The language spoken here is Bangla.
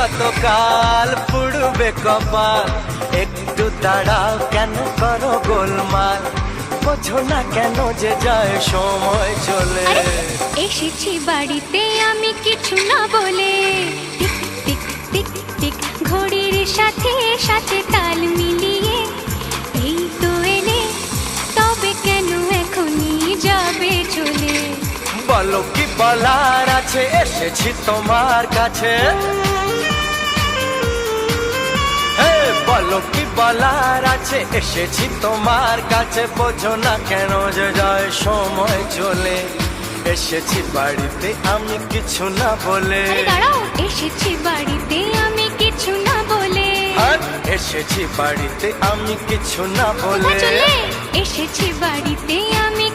গতকাল পুড়বে কপাল, একটু দাঁড়াও কেন করো গোলমাল, বোঝো না কেন যে যায় সময় চলে। এসেছি বাড়িতে আমি কিছু না বলে, টিক টিক টিক টিক ঘড়ির সাথে সাথে তাল মিলিয়ে এই তো এলে, তবে কেন এখনই যাবে চলে? বলো কি বলার আছে, এসেছি তোমার কাছে। বলো কি বলার আছে, এসেছি তোমার কাছে, বোঝো না কেন যে যায় সময় চলে। এসেছি বাড়িতে আমি কিছু না বলে। দাঁড়াও, এসেছি বাড়িতে আমি কিছু না বলে। এসেছি বাড়িতে আমি কিছু না বলে। এসেছি বাড়িতে আমি